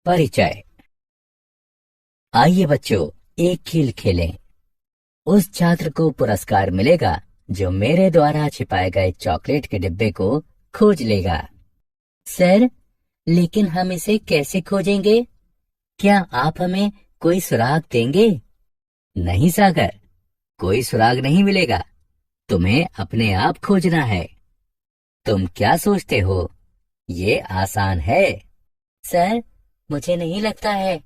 परिचय। आइए बच्चों, एक खेल खेलें। उस छात्र को पुरस्कार मिलेगा जो मेरे द्वारा छिपाए गए चॉकलेट के डिब्बे को खोज लेगा। सर, लेकिन हम इसे कैसे खोजेंगे? क्या आप हमें कोई सुराग देंगे? नहीं सागर, कोई सुराग नहीं मिलेगा। तुम्हें अपने आप खोजना है। तुम क्या सोचते हो? ये आसान है। सर, मुझे नहीं लगता है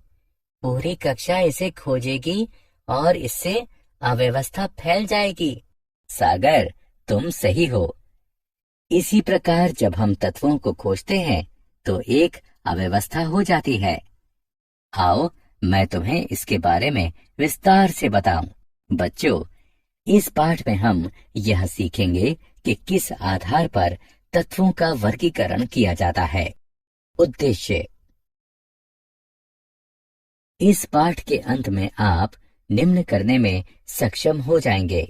पूरी कक्षा इसे खोजेगी और इससे अव्यवस्था फैल जाएगी। सागर, तुम सही हो। इसी प्रकार जब हम तत्वों को खोजते हैं तो एक अव्यवस्था हो जाती है। आओ, मैं तुम्हें इसके बारे में विस्तार से बताऊं। बच्चों, इस पाठ में हम यह सीखेंगे कि किस आधार पर तत्वों का वर्गीकरण किया जाता है। उद्देश्य। इस पाठ के अंत में आप निम्न करने में सक्षम हो जाएंगे।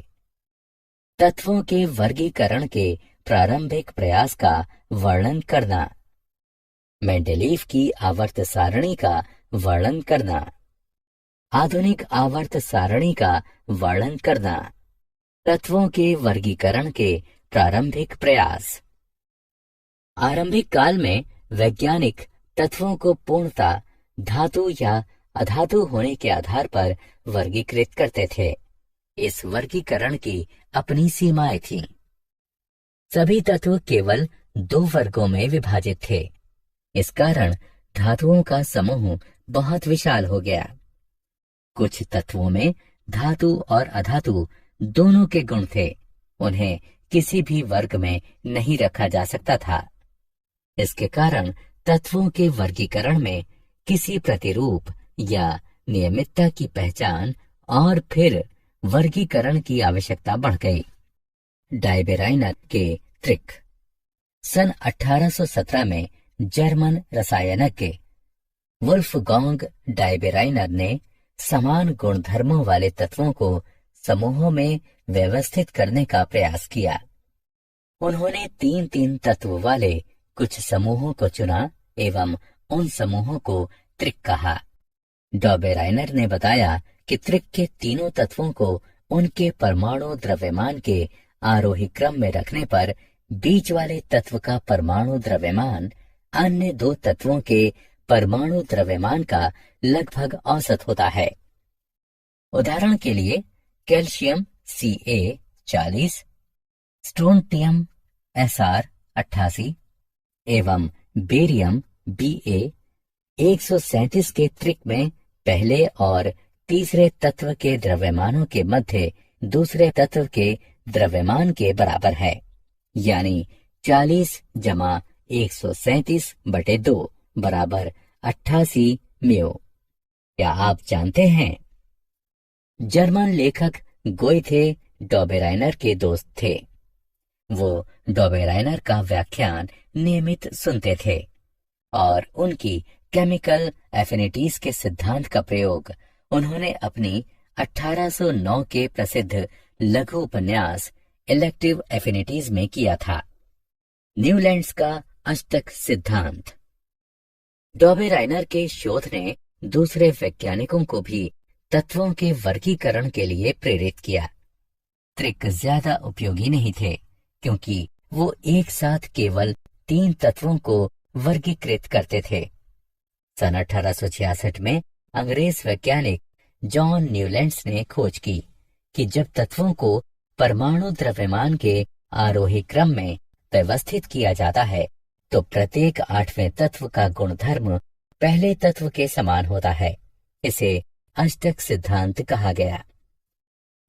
तत्वों के वर्गीकरण के प्रारंभिक प्रयास का वर्णन करना, मेंडेलीव की आवर्त सारणी का वर्णन करना, आधुनिक आवर्त सारणी का वर्णन करना, तत्वों के वर्गीकरण के प्रारंभिक प्रयास। आरंभिक काल में वैज्ञानिक तत्वों को पूर्णतः धातु या अधातु होने के आधार पर वर्गीकृत करते थे। इस वर्गीकरण की अपनी सीमाएं थीं। सभी तत्व केवल दो वर्गों में विभाजित थे। इस कारण धातुओं का समूह बहुत विशाल हो गया। कुछ तत्वों में धातु और अधातु दोनों के गुण थे। उन्हें किसी भी वर्ग में नहीं रखा जा सकता था। इसके कारण तत्वों के वर्गीकरण में किसी प्रतिरूप या नियमितता की पहचान और फिर वर्गीकरण की आवश्यकता बढ़ गई। डायबेराइनर के ट्रिक। सन 1817 में जर्मन रसायनज्ञ वुल्फगांग डायबेराइनर ने समान गुणधर्मों वाले तत्वों को समूहों में व्यवस्थित करने का प्रयास किया। उन्होंने 3-3 तत्व वाले कुछ समूहों को चुना एवं उन समूहों को त्रिक कहा। डायबेराइनर ने बताया कि त्रिक के तीनों तत्वों को उनके परमाणु द्रव्यमान के आरोही क्रम में रखने पर बीच वाले तत्व का परमाणु द्रव्यमान अन्य दो तत्वों के परमाणु द्रव्यमान का लगभग औसत होता है। उदाहरण के लिए कैल्शियम Ca 40, स्ट्रोंटियम Sr 88 एवं बेरियम Ba 137 के त्रिक में पहले और तीसरे तत्व के द्रव्यमानों के मध्य दूसरे तत्व के द्रव्यमान के बराबर है, यानी 40 जमा 137/2 बराबर 88 म्यू। क्या आप जानते हैं? जर्मन लेखक गोइथे डायबेराइनर के दोस्त थे। वो डायबेराइनर का व्याख्यान नियमित सुनते थे और उनकी केमिकल एफिनिटीज के सिद्धांत का प्रयोग उन्होंने अपनी 1809 के प्रसिद्ध लघु उपन्यास इलेक्टिव एफिनिटीज में किया था। न्यूलैंड्स का अष्टक सिद्धांत। डायबेराइनर के शोध ने दूसरे वैज्ञानिकों को भी तत्वों के वर्गीकरण के लिए प्रेरित किया। त्रिक ज्यादा उपयोगी नहीं थे क्योंकि वो एक साथ केवल 3 तत्वों को वर्गीकृत करते थे। सन 1866 में अंग्रेज वैज्ञानिक जॉन न्यूलैंड्स ने खोज की कि जब तत्वों को परमाणु द्रव्यमान के आरोही क्रम में व्यवस्थित किया जाता है तो प्रत्येक 8वें तत्व का गुणधर्म पहले तत्व के समान होता है। इसे अष्टक सिद्धांत कहा गया।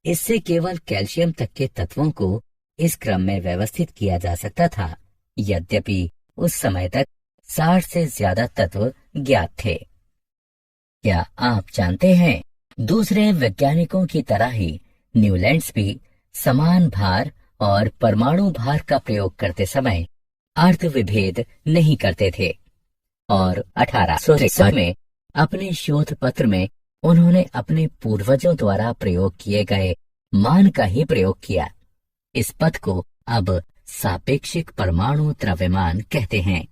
इससे केवल कैल्शियम तक के तत्वों को इस क्रम में व्यवस्थित किया जा सकता था। यद्यपि उस समय तक 60 से ज्यादा तत्व ज्ञात थे। क्या आप जानते हैं, दूसरे वैज्ञानिकों की तरह ही न्यूलैंड्स भी समान भार और परमाणु भार का प्रयोग करते समय अर्थ विभेद नहीं करते थे और 1863 में अपने शोध पत्र में उन्होंने अपने पूर्वजों द्वारा प्रयोग किए गए मान का ही प्रयोग किया। इस पद को अब सापेक्षिक परमाणु द्रव्यमान कहते हैं।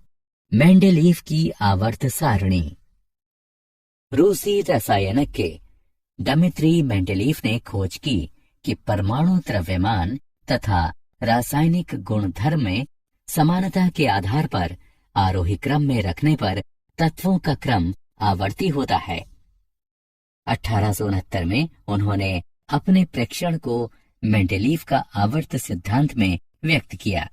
मेंडेलीव की आवर्त सारणी। रूसी रसायनज्ञ डिमित्री मेंडेलीफ ने खोज की कि परमाणु द्रव्यमान तथा रासायनिक गुणधर्म में समानता के आधार पर आरोही क्रम में रखने पर तत्वों का क्रम आवर्ती होता है। 1869 में उन्होंने अपने प्रेक्षण को मेंडेलीफ का आवर्त सिद्धांत में व्यक्त किया।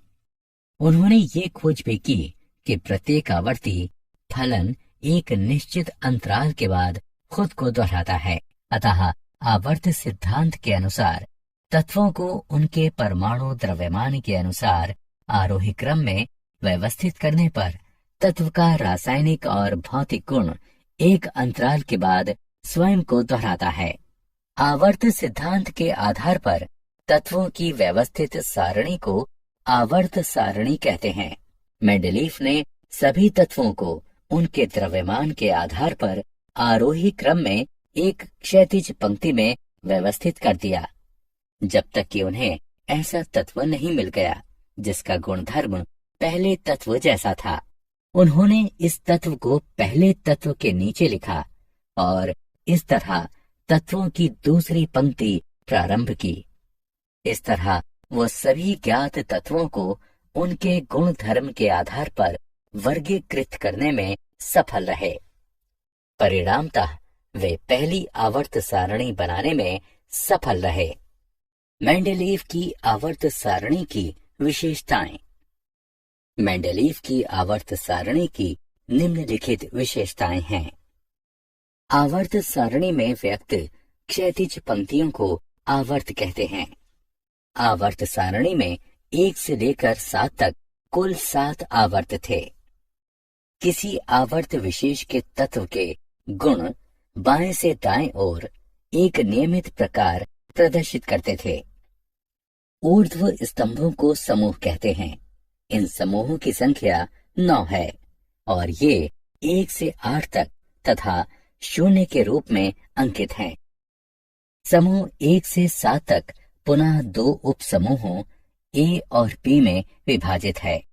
उन्होंने ये खोज भी की कि प्रत्येक आवर्ती फलन एक निश्चित अंतराल के बाद खुद को दोहराता है। अतः आवर्त सिद्धांत के अनुसार तत्वों को उनके परमाणु द्रव्यमान के अनुसार आरोही क्रम में व्यवस्थित करने पर तत्व का रासायनिक और भौतिक गुण एक अंतराल के बाद स्वयं को दोहराता है। आवर्त सिद्धांत के आधार पर तत्वों की व्यवस्थित सारणी को आवर्त सारणी कहते हैं। मेंडेलीफ ने सभी तत्वों को उनके द्रव्यमान के आधार पर आरोही क्रम में एक क्षैतिज पंक्ति में व्यवस्थित कर दिया, जब तक कि उन्हें ऐसा तत्व नहीं मिल गया जिसका गुणधर्म पहले तत्व जैसा था। उन्होंने इस तत्व को पहले तत्व के नीचे लिखा और इस तरह तत्वों की दूसरी पंक्ति प्रारंभ की। इस तरह वो सभी ज्ञात तत्वों को उनके गुणधर्म के आधार पर वर्गीकृत करने में सफल रहे। परिणामतः वे पहली आवर्त सारणी बनाने में सफल रहे। मेंडेलीफ की आवर्त सारणी की विशेषताएं। मेंडेलीफ की आवर्त सारणी की निम्नलिखित विशेषताएं हैं। आवर्त सारणी में व्यक्त क्षैतिज पंक्तियों को आवर्त कहते हैं। आवर्त सारणी में 1 से लेकर 7 तक कुल 7 आवर्त थे। किसी आवर्त विशेष के तत्व के गुण बाएं से दाएं ओर एक नियमित प्रकार प्रदर्शित करते थे। ऊर्ध्व स्तंभों को समूह कहते हैं। इन समूहों की संख्या 9 है और ये 1 से 8 तक तथा 0 के रूप में अंकित हैं। समूह 1 से 7 तक पुनः 2 उप समूहों ए और बी में विभाजित है।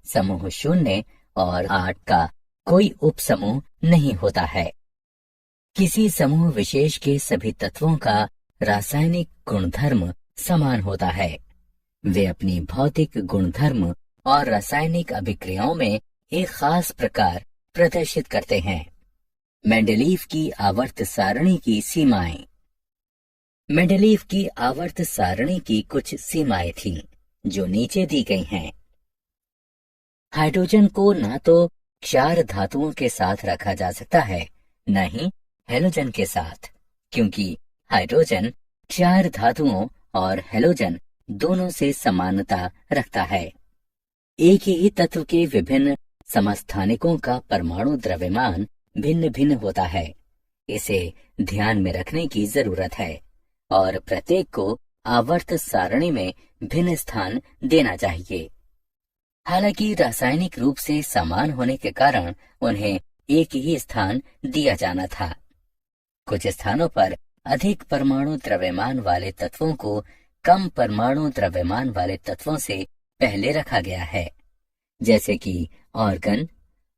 समूह 0 और 8 का कोई उप समूह नहीं होता है। किसी समूह विशेष के सभी तत्वों का रासायनिक गुणधर्म समान होता है। वे अपनी भौतिक गुणधर्म और रासायनिक अभिक्रियाओं में एक खास प्रकार प्रदर्शित करते हैं। मेंडेलीफ की आवर्त सारणी की सीमाएं। मेंडेलीफ की आवर्त सारणी की कुछ सीमाएं थीं, जो नीचे दी गई हैं। हाइड्रोजन को न तो क्षार धातुओं के साथ रखा जा सकता है, न ही हैलोजन के साथ, क्योंकि हाइड्रोजन क्षार धातुओं और हैलोजन दोनों से समानता रखता है। एक ही तत्व के विभिन्न समस्थानिकों का परमाणु द्रव्यमान भिन्न भिन्न होता है। इसे ध्यान में रखने की जरूरत है और प्रत्येक को आवर्त सारणी में भिन्न स्थान देना चाहिए। हालांकि रासायनिक रूप से समान होने के कारण उन्हें एक ही स्थान दिया जाना था। कुछ स्थानों पर अधिक परमाणु द्रव्यमान वाले तत्वों को कम परमाणु द्रव्यमान वाले तत्वों से पहले रखा गया है, जैसे कि ऑर्गन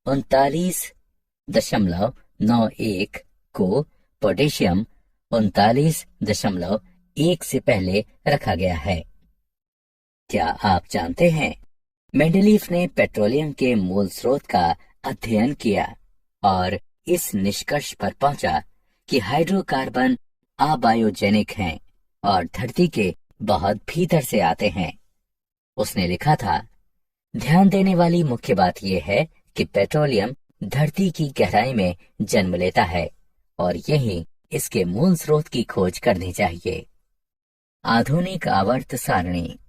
39.91 को पोटेशियम 39.1 से पहले रखा गया है। क्या आप जानते हैं, मेंडेलीफ ने पेट्रोलियम के मूल स्रोत का अध्ययन किया और इस निष्कर्ष पर पहुंचा कि हाइड्रोकार्बन अबायोजेनिक हैं और धरती के बहुत भीतर से आते हैं। उसने लिखा था, ध्यान देने वाली मुख्य बात यह है कि पेट्रोलियम धरती की गहराई में जन्म लेता है और यही इसके मूल स्रोत की खोज करनी चाहिए। आधुनिक आवर्त सारणी।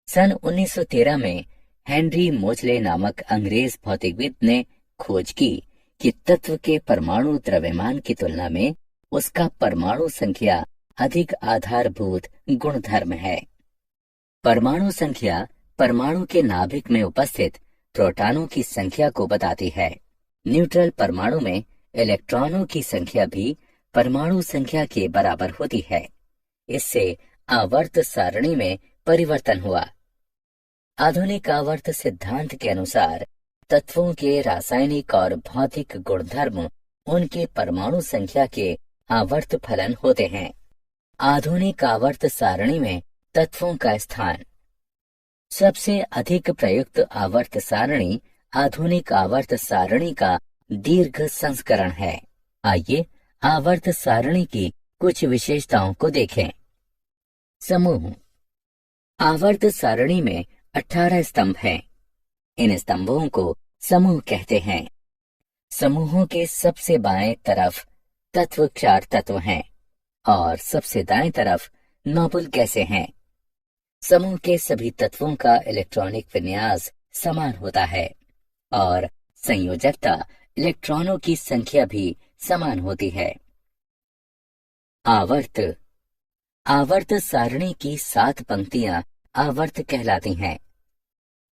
सन 1913 में हेनरी मोजले नामक अंग्रेज भौतिकविद ने खोज की कि तत्व के परमाणु द्रव्यमान की तुलना में उसका परमाणु संख्या अधिक आधारभूत गुणधर्म है। परमाणु संख्या परमाणु के नाभिक में उपस्थित प्रोटॉनों की संख्या को बताती है। न्यूट्रल परमाणु में इलेक्ट्रॉनों की संख्या भी परमाणु संख्या के बराबर होती है। इससे आवर्त सारणी में परिवर्तन हुआ। आधुनिक आवर्त सिद्धांत के अनुसार तत्वों के रासायनिक और भौतिक गुणधर्म उनके परमाणु संख्या के आवर्त फलन होते हैं। आधुनिक आवर्त सारणी में तत्वों का स्थान। सबसे अधिक प्रयुक्त आवर्त सारणी आधुनिक आवर्त सारणी का दीर्घ संस्करण है। आइए आवर्त सारणी की कुछ विशेषताओं को देखें। समूह। आवर्त सारणी में 18 स्तंभ हैं। इन स्तंभों को समूह कहते हैं। समूहों के सबसे बाएं तरफ तत्व 4 तत्व हैं और सबसे दाएं तरफ नोबल गैसें हैं। समूह के सभी तत्वों का इलेक्ट्रॉनिक विन्यास समान होता है और संयोजकता इलेक्ट्रॉनों की संख्या भी समान होती है। आवर्त। आवर्त सारणी की 7 पंक्तियां आवर्त कहलाती हैं।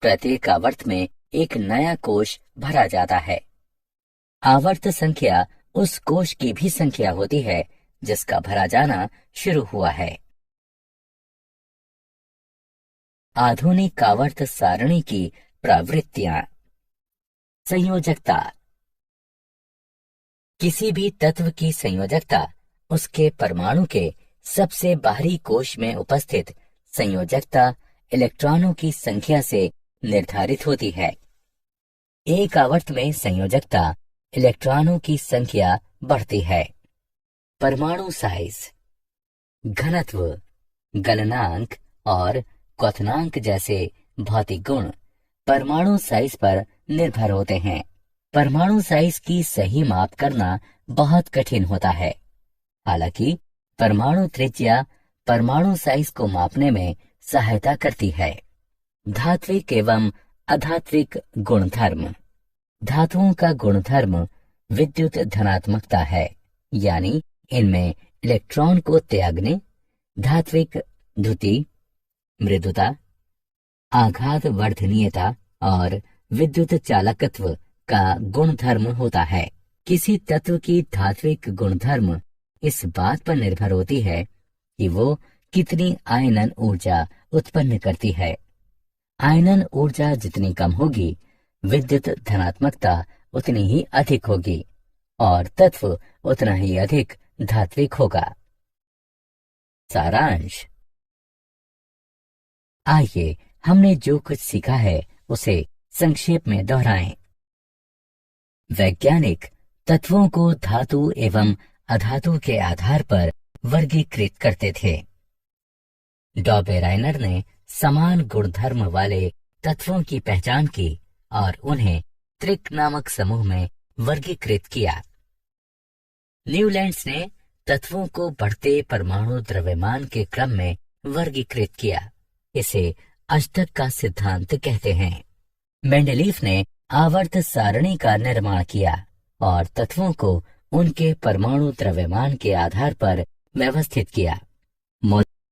प्रत्येक आवर्त में एक नया कोश भरा जाता है। आवर्त संख्या उस कोश की भी संख्या होती है जिसका भरा जाना शुरू हुआ है। आधुनिक आवर्त सारणी की प्रवृत्तियां। संयोजकता। किसी भी तत्व की संयोजकता उसके परमाणु के सबसे बाहरी कोश में उपस्थित संयोजकता इलेक्ट्रॉनों की संख्या से निर्धारित होती है। एक आवर्त में संयोजकता इलेक्ट्रॉनों की संख्या बढ़ती है। परमाणु साइज, घनत्व, गलनांक और क्वथनांक जैसे भौतिक गुण परमाणु साइज पर निर्भर होते हैं। परमाणु साइज की सही माप करना बहुत कठिन होता है। हालांकि परमाणु त्रिज्या परमाणु साइज को मापने में सहायता करती है। धात्विक एवं अधात्विक गुणधर्म। धातुओं का गुणधर्म विद्युत धनात्मकता है, यानी इनमें इलेक्ट्रॉन को त्यागने, धात्विक द्युति, मृदुता, आघात वर्धनीयता और विद्युत चालकत्व का गुणधर्म होता है। किसी तत्व की धात्विक गुणधर्म इस बात पर निर्भर होती है कि वो कितनी आयनन ऊर्जा उत्पन्न करती है। आयनन ऊर्जा जितनी कम होगी, विद्युत धनात्मकता उतनी ही अधिक होगी और तत्व उतना ही अधिक धात्विक होगा। सारांश। आइए हमने जो कुछ सीखा है उसे संक्षेप में दोहराएं। वैज्ञानिक तत्वों को धातु एवं अधातु के आधार पर वर्गीकृत करते थे। डॉबेराइनर ने समान गुणधर्म वाले तत्वों की पहचान की और उन्हें त्रिक नामक समूह में वर्गीकृत किया। न्यूलैंड्स ने तत्वों को बढ़ते परमाणु द्रव्यमान के क्रम में वर्गीकृत किया। इसे अष्टक का सिद्धांत कहते हैं। मेंडलीफ ने आवर्त सारणी का निर्माण किया और तत्वों को उनके परमाणु द्रव्यमान के आधार पर व्यवस्थित किया।